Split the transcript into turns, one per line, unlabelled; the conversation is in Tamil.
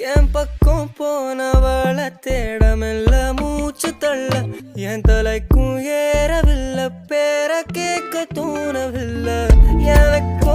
என் பக்கம் போனவளை தேடமெல்ல மூச்சு தள்ள என் தலைக்கும் ஏறவில்லை பேர கேட்க தோணவில்லை எனக்கு